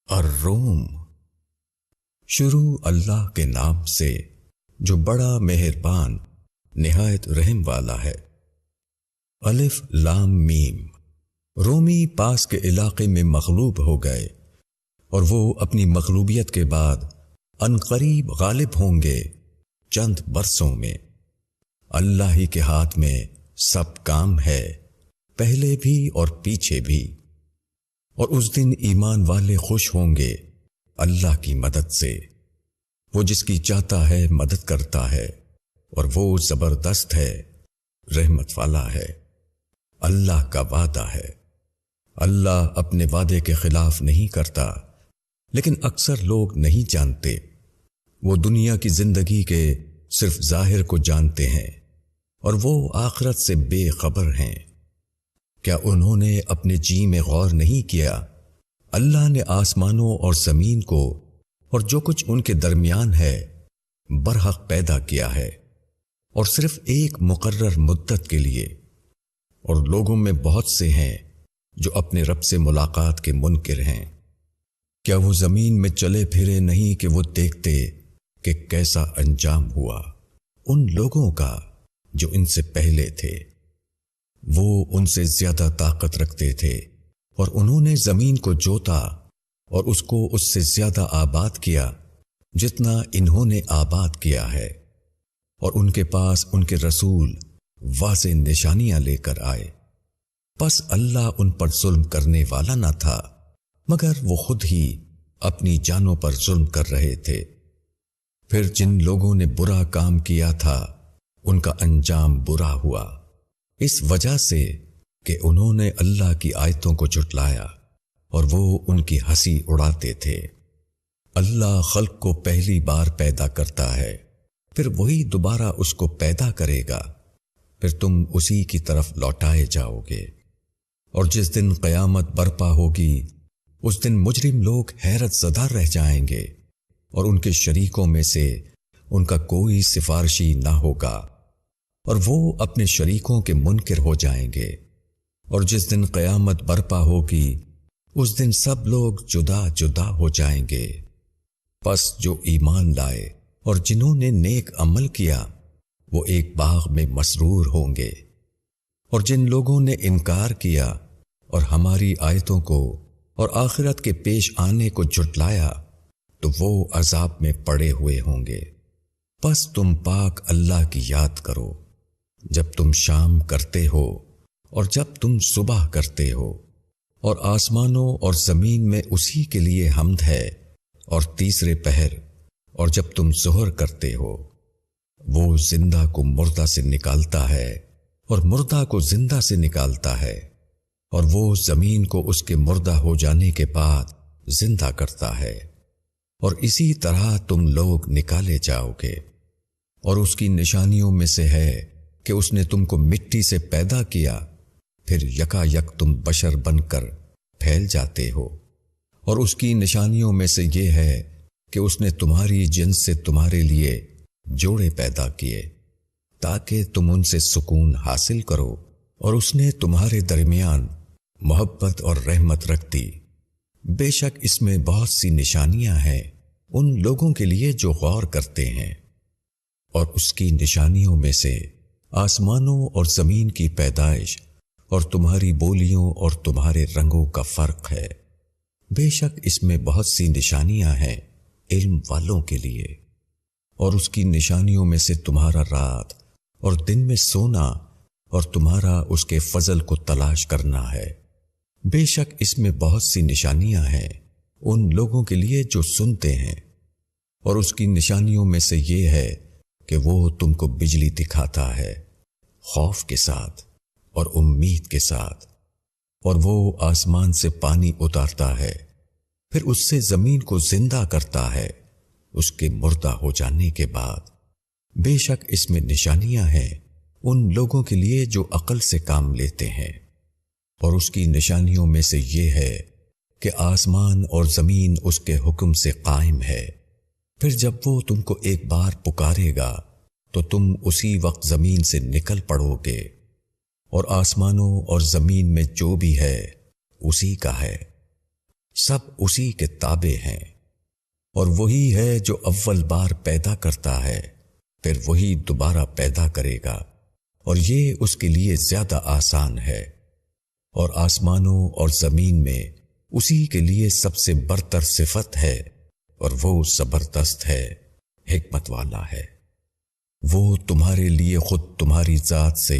الروم۔ شروع اللہ کے نام سے جو بڑا مہربان نہایت رحم والا ہے۔ الف لام میم۔ رومی پاس کے علاقے میں مغلوب ہو گئے اور وہ اپنی مغلوبیت کے بعد عنقریب غالب ہوں گے چند برسوں میں۔ اللہ ہی کے ہاتھ میں سب کام ہے، پہلے بھی اور پیچھے بھی۔ اور اس دن ایمان والے خوش ہوں گے اللہ کی مدد سے۔ وہ جس کی چاہتا ہے مدد کرتا ہے اور وہ زبردست ہے، رحمت والا ہے۔ اللہ کا وعدہ ہے، اللہ اپنے وعدے کے خلاف نہیں کرتا، لیکن اکثر لوگ نہیں جانتے۔ وہ دنیا کی زندگی کے صرف ظاہر کو جانتے ہیں اور وہ آخرت سے بے خبر ہیں۔ کیا انہوں نے اپنے جی میں غور نہیں کیا؟ اللہ نے آسمانوں اور زمین کو اور جو کچھ ان کے درمیان ہے برحق پیدا کیا ہے، اور صرف ایک مقرر مدت کے لیے۔ اور لوگوں میں بہت سے ہیں جو اپنے رب سے ملاقات کے منکر ہیں۔ کیا وہ زمین میں چلے پھرے نہیں کہ وہ دیکھتے کہ کیسا انجام ہوا ان لوگوں کا جو ان سے پہلے تھے۔ وہ ان سے زیادہ طاقت رکھتے تھے اور انہوں نے زمین کو جوتا اور اس کو اس سے زیادہ آباد کیا جتنا انہوں نے آباد کیا ہے۔ اور ان کے پاس ان کے رسول واضح نشانیاں لے کر آئے، پس اللہ ان پر ظلم کرنے والا نہ تھا، مگر وہ خود ہی اپنی جانوں پر ظلم کر رہے تھے۔ پھر جن لوگوں نے برا کام کیا تھا ان کا انجام برا ہوا، اس وجہ سے کہ انہوں نے اللہ کی آیتوں کو جھٹلایا اور وہ ان کی ہنسی اڑاتے تھے۔ اللہ خلق کو پہلی بار پیدا کرتا ہے، پھر وہی دوبارہ اس کو پیدا کرے گا، پھر تم اسی کی طرف لوٹائے جاؤ گے۔ اور جس دن قیامت برپا ہوگی اس دن مجرم لوگ حیرت زدہ رہ جائیں گے، اور ان کے شریکوں میں سے ان کا کوئی سفارشی نہ ہوگا، اور وہ اپنے شریکوں کے منکر ہو جائیں گے۔ اور جس دن قیامت برپا ہوگی اس دن سب لوگ جدا جدا ہو جائیں گے۔ پس جو ایمان لائے اور جنہوں نے نیک عمل کیا وہ ایک باغ میں مسرور ہوں گے، اور جن لوگوں نے انکار کیا اور ہماری آیتوں کو اور آخرت کے پیش آنے کو جھٹلایا تو وہ عذاب میں پڑے ہوئے ہوں گے۔ پس تم پاک اللہ کی یاد کرو جب تم شام کرتے ہو اور جب تم صبح کرتے ہو، اور آسمانوں اور زمین میں اسی کے لیے حمد ہے، اور تیسرے پہر اور جب تم ظہر کرتے ہو۔ وہ زندہ کو مردہ سے نکالتا ہے اور مردہ کو زندہ سے نکالتا ہے، اور وہ زمین کو اس کے مردہ ہو جانے کے بعد زندہ کرتا ہے، اور اسی طرح تم لوگ نکالے جاؤ گے۔ اور اس کی نشانیوں میں سے ہے کہ اس نے تم کو مٹی سے پیدا کیا، پھر یکا یک تم بشر بن کر پھیل جاتے ہو۔ اور اس کی نشانیوں میں سے یہ ہے کہ اس نے تمہاری جنس سے تمہارے لیے جوڑے پیدا کیے تاکہ تم ان سے سکون حاصل کرو، اور اس نے تمہارے درمیان محبت اور رحمت رکھ دی۔ بے شک اس میں بہت سی نشانیاں ہیں ان لوگوں کے لیے جو غور کرتے ہیں۔ اور اس کی نشانیوں میں سے آسمانوں اور زمین کی پیدائش اور تمہاری بولیوں اور تمہارے رنگوں کا فرق ہے۔ بے شک اس میں بہت سی نشانیاں ہیں علم والوں کے لیے۔ اور اس کی نشانیوں میں سے تمہارا رات اور دن میں سونا اور تمہارا اس کے فضل کو تلاش کرنا ہے۔ بے شک اس میں بہت سی نشانیاں ہیں ان لوگوں کے لیے جو سنتے ہیں۔ اور اس کی نشانیوں میں سے یہ ہے کہ وہ تم کو بجلی دکھاتا ہے خوف کے ساتھ اور امید کے ساتھ، اور وہ آسمان سے پانی اتارتا ہے، پھر اس سے زمین کو زندہ کرتا ہے اس کے مردہ ہو جانے کے بعد۔ بے شک اس میں نشانیاں ہیں ان لوگوں کے لیے جو عقل سے کام لیتے ہیں۔ اور اس کی نشانیوں میں سے یہ ہے کہ آسمان اور زمین اس کے حکم سے قائم ہے، پھر جب وہ تم کو ایک بار پکارے گا تو تم اسی وقت زمین سے نکل پڑو گے، اور آسمانوں اور زمین میں جو بھی ہے اسی کا ہے۔ سب اسی کے تابع ہیں، اور وہی ہے جو اول بار پیدا کرتا ہے، پھر وہی دوبارہ پیدا کرے گا، اور یہ اس کے لیے زیادہ آسان ہے۔ اور آسمانوں اور زمین میں اسی کے لیے سب سے برتر صفت ہے، اور وہ زبردست ہے، حکمت والا ہے۔ وہ تمہارے لیے خود تمہاری ذات سے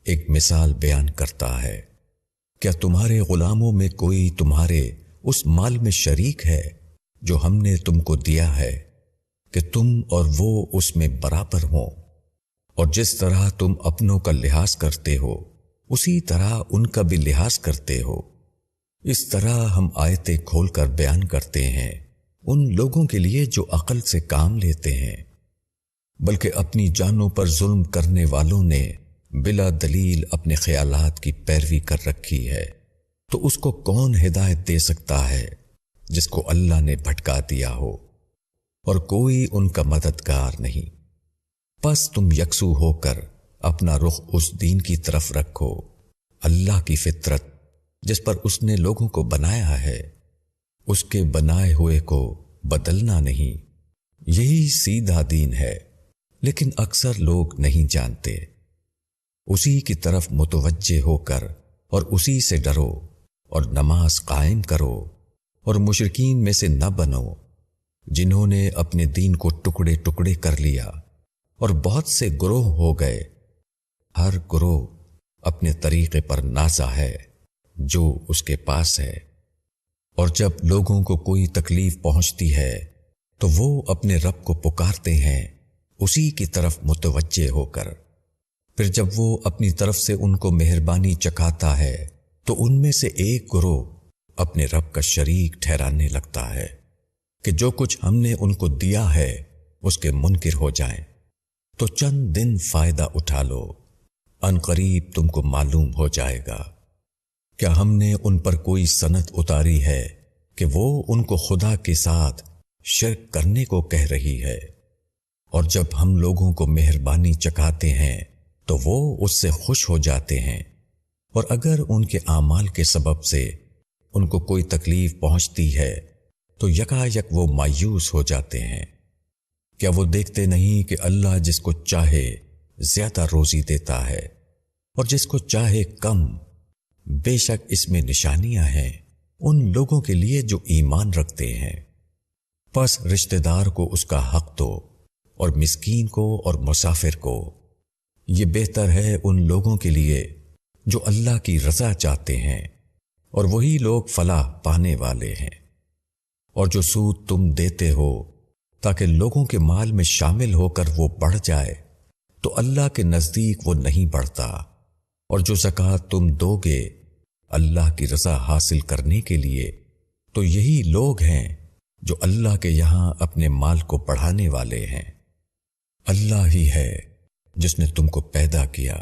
ایک مثال بیان کرتا ہے۔ کیا تمہارے غلاموں میں کوئی تمہارے اس مال میں شریک ہے جو ہم نے تم کو دیا ہے کہ تم اور وہ اس میں برابر ہوں؟ اور جس طرح تم اپنوں کا لحاظ کرتے ہو اسی طرح ان کا بھی لحاظ کرتے ہو۔ اس طرح ہم آیتیں کھول کر بیان کرتے ہیں ان لوگوں کے لیے جو عقل سے کام لیتے ہیں، بلکہ اپنی جانوں پر ظلم کرنے والوں نے بلا دلیل اپنے خیالات کی پیروی کر رکھی ہے، تو اس کو کون ہدایت دے سکتا ہے جس کو اللہ نے بھٹکا دیا ہو، اور کوئی ان کا مددگار نہیں۔ پس تم یکسو ہو کر اپنا رخ اس دین کی طرف رکھو، اللہ کی فطرت جس پر اس نے لوگوں کو بنایا ہے، اس کے بنائے ہوئے کو بدلنا نہیں۔ یہی سیدھا دین ہے، لیکن اکثر لوگ نہیں جانتے۔ اسی کی طرف متوجہ ہو کر اور اسی سے ڈرو، اور نماز قائم کرو، اور مشرکین میں سے نہ بنو جنہوں نے اپنے دین کو ٹکڑے ٹکڑے کر لیا، اور بہت سے گروہ ہو گئے، ہر گروہ اپنے طریقے پر نازا ہے جو اس کے پاس ہے۔ اور جب لوگوں کو کوئی تکلیف پہنچتی ہے تو وہ اپنے رب کو پکارتے ہیں اسی کی طرف متوجہ ہو کر، پھر جب وہ اپنی طرف سے ان کو مہربانی چکھاتا ہے تو ان میں سے ایک گروہ اپنے رب کا شریک ٹھہرانے لگتا ہے کہ جو کچھ ہم نے ان کو دیا ہے اس کے منکر ہو جائیں، تو چند دن فائدہ اٹھا لو، ان قریب تم کو معلوم ہو جائے گا۔ کیا ہم نے ان پر کوئی سنت اتاری ہے کہ وہ ان کو خدا کے ساتھ شرک کرنے کو کہہ رہی ہے؟ اور جب ہم لوگوں کو مہربانی چکھاتے ہیں تو وہ اس سے خوش ہو جاتے ہیں، اور اگر ان کے اعمال کے سبب سے ان کو کوئی تکلیف پہنچتی ہے تو یکا یک وہ مایوس ہو جاتے ہیں۔ کیا وہ دیکھتے نہیں کہ اللہ جس کو چاہے زیادہ روزی دیتا ہے اور جس کو چاہے کم؟ بے شک اس میں نشانیاں ہیں ان لوگوں کے لیے جو ایمان رکھتے ہیں۔ پس رشتہ دار کو اس کا حق دو، اور مسکین کو اور مسافر کو۔ یہ بہتر ہے ان لوگوں کے لیے جو اللہ کی رضا چاہتے ہیں، اور وہی لوگ فلاح پانے والے ہیں۔ اور جو سود تم دیتے ہو تاکہ لوگوں کے مال میں شامل ہو کر وہ بڑھ جائے، تو اللہ کے نزدیک وہ نہیں بڑھتا۔ اور جو زکوٰۃ تم دو گے اللہ کی رضا حاصل کرنے کے لیے، تو یہی لوگ ہیں جو اللہ کے یہاں اپنے مال کو بڑھانے والے ہیں۔ اللہ ہی ہے جس نے تم کو پیدا کیا،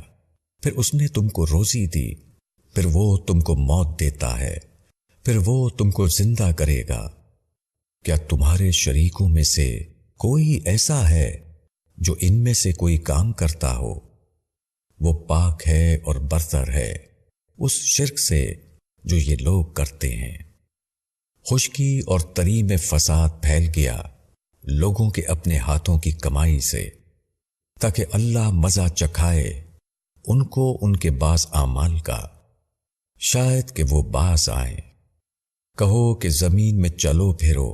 پھر اس نے تم کو روزی دی، پھر وہ تم کو موت دیتا ہے، پھر وہ تم کو زندہ کرے گا۔ کیا تمہارے شریکوں میں سے کوئی ایسا ہے جو ان میں سے کوئی کام کرتا ہو؟ وہ پاک ہے اور برتر ہے اس شرک سے جو یہ لوگ کرتے ہیں۔ خشکی اور تری میں فساد پھیل گیا لوگوں کے اپنے ہاتھوں کی کمائی سے، تاکہ اللہ مزہ چکھائے ان کو ان کے بعض اعمال کا، شاید کہ وہ باز آئیں۔ کہو کہ زمین میں چلو پھرو،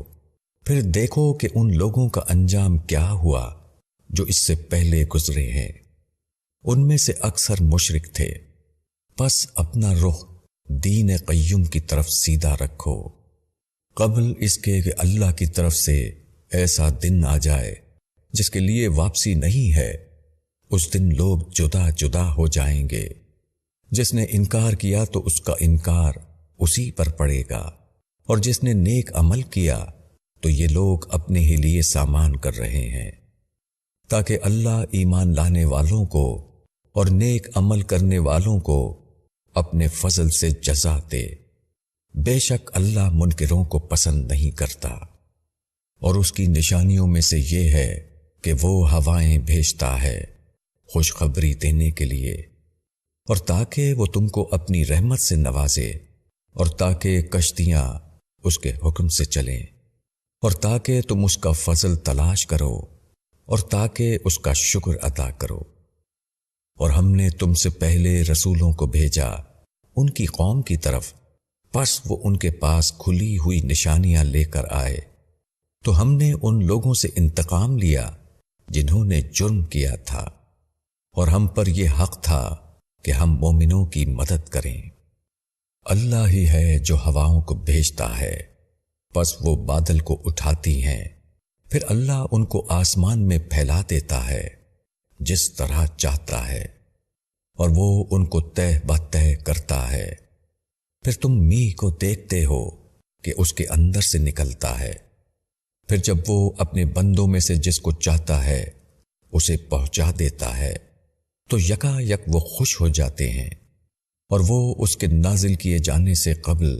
پھر دیکھو کہ ان لوگوں کا انجام کیا ہوا جو اس سے پہلے گزرے ہیں۔ ان میں سے اکثر مشرک تھے، پس اپنا رخ دین قیم کی طرف سیدھا رکھو، قبل اس کے کہ اللہ کی طرف سے ایسا دن آ جائے جس کے لیے واپسی نہیں ہے۔ اس دن لوگ جدا جدا ہو جائیں گے، جس نے انکار کیا تو اس کا انکار اسی پر پڑے گا، اور جس نے نیک عمل کیا تو یہ لوگ اپنے ہی لیے سامان کر رہے ہیں، تاکہ اللہ ایمان لانے والوں کو اور نیک عمل کرنے والوں کو اپنے فضل سے جزا دے۔ بے شک اللہ منکروں کو پسند نہیں کرتا۔ اور اس کی نشانیوں میں سے یہ ہے کہ وہ ہوائیں بھیجتا ہے خوشخبری دینے کے لیے، اور تاکہ وہ تم کو اپنی رحمت سے نوازے، اور تاکہ کشتیاں اس کے حکم سے چلیں، اور تاکہ تم اس کا فضل تلاش کرو اور تاکہ اس کا شکر ادا کرو۔ اور ہم نے تم سے پہلے رسولوں کو بھیجا ان کی قوم کی طرف، پس وہ ان کے پاس کھلی ہوئی نشانیاں لے کر آئے، تو ہم نے ان لوگوں سے انتقام لیا جنہوں نے جرم کیا تھا، اور ہم پر یہ حق تھا کہ ہم مومنوں کی مدد کریں۔ اللہ ہی ہے جو ہواؤں کو بھیجتا ہے، پس وہ بادل کو اٹھاتی ہیں، پھر اللہ ان کو آسمان میں پھیلا دیتا ہے جس طرح چاہتا ہے، اور وہ ان کو تہ بتہ کرتا ہے۔ پھر تم میہ کو دیکھتے ہو کہ اس کے اندر سے نکلتا ہے، پھر جب وہ اپنے بندوں میں سے جس کو چاہتا ہے اسے پہنچا دیتا ہے تو یکا یک وہ خوش ہو جاتے ہیں، اور وہ اس کے نازل کیے جانے سے قبل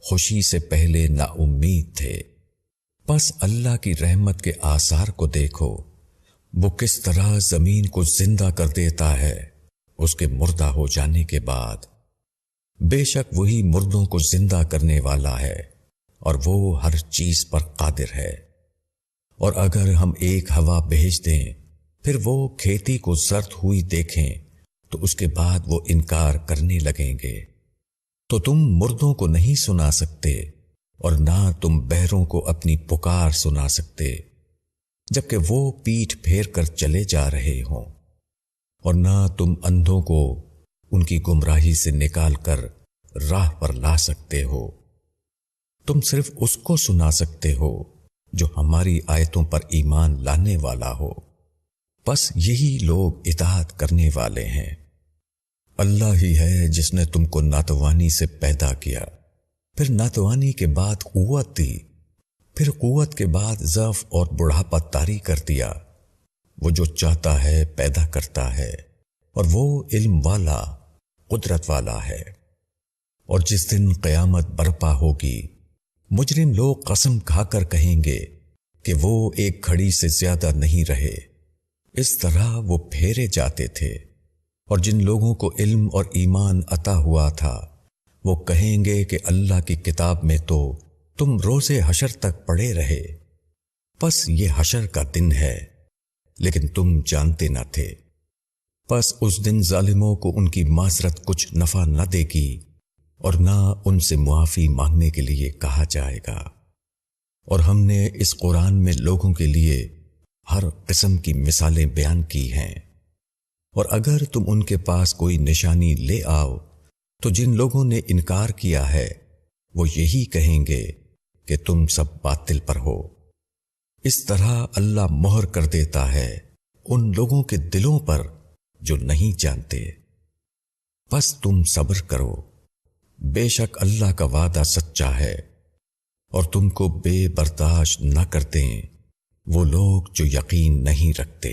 خوشی سے پہلے نا امید تھے۔ پس اللہ کی رحمت کے آثار کو دیکھو، وہ کس طرح زمین کو زندہ کر دیتا ہے اس کے مردہ ہو جانے کے بعد۔ بے شک وہی مردوں کو زندہ کرنے والا ہے اور وہ ہر چیز پر قادر ہے۔ اور اگر ہم ایک ہوا بھیج دیں پھر وہ کھیتی کو زرد ہوئی دیکھیں تو اس کے بعد وہ انکار کرنے لگیں گے، تو تم مردوں کو نہیں سنا سکتے اور نہ تم بہروں کو اپنی پکار سنا سکتے جبکہ وہ پیٹھ پھیر کر چلے جا رہے ہوں، اور نہ تم اندھوں کو ان کی گمراہی سے نکال کر راہ پر لا سکتے ہو۔ تم صرف اس کو سنا سکتے ہو جو ہماری آیتوں پر ایمان لانے والا ہو، بس یہی لوگ اطاعت کرنے والے ہیں۔ اللہ ہی ہے جس نے تم کو ناتوانی سے پیدا کیا، پھر ناتوانی کے بعد قوت دی، پھر قوت کے بعد ضعف اور بڑھاپا طاری کر دیا۔ وہ جو چاہتا ہے پیدا کرتا ہے، اور وہ علم والا قدرت والا ہے۔ اور جس دن قیامت برپا ہوگی مجرم لوگ قسم کھا کر کہیں گے کہ وہ ایک گھڑی سے زیادہ نہیں رہے، اس طرح وہ پھیرے جاتے تھے۔ اور جن لوگوں کو علم اور ایمان عطا ہوا تھا وہ کہیں گے کہ اللہ کی کتاب میں تو تم روز حشر تک پڑے رہے، پس یہ حشر کا دن ہے لیکن تم جانتے نہ تھے۔ پس اس دن ظالموں کو ان کی معذرت کچھ نفع نہ دے گی اور نہ ان سے معافی مانگنے کے لیے کہا جائے گا۔ اور ہم نے اس قرآن میں لوگوں کے لیے ہر قسم کی مثالیں بیان کی ہیں، اور اگر تم ان کے پاس کوئی نشانی لے آؤ تو جن لوگوں نے انکار کیا ہے وہ یہی کہیں گے کہ تم سب باطل پر ہو۔ اس طرح اللہ مہر کر دیتا ہے ان لوگوں کے دلوں پر جو نہیں جانتے۔ بس تم صبر کرو، بے شک اللہ کا وعدہ سچا ہے، اور تم کو بے برداشت نہ کرتے وہ لوگ جو یقین نہیں رکھتے۔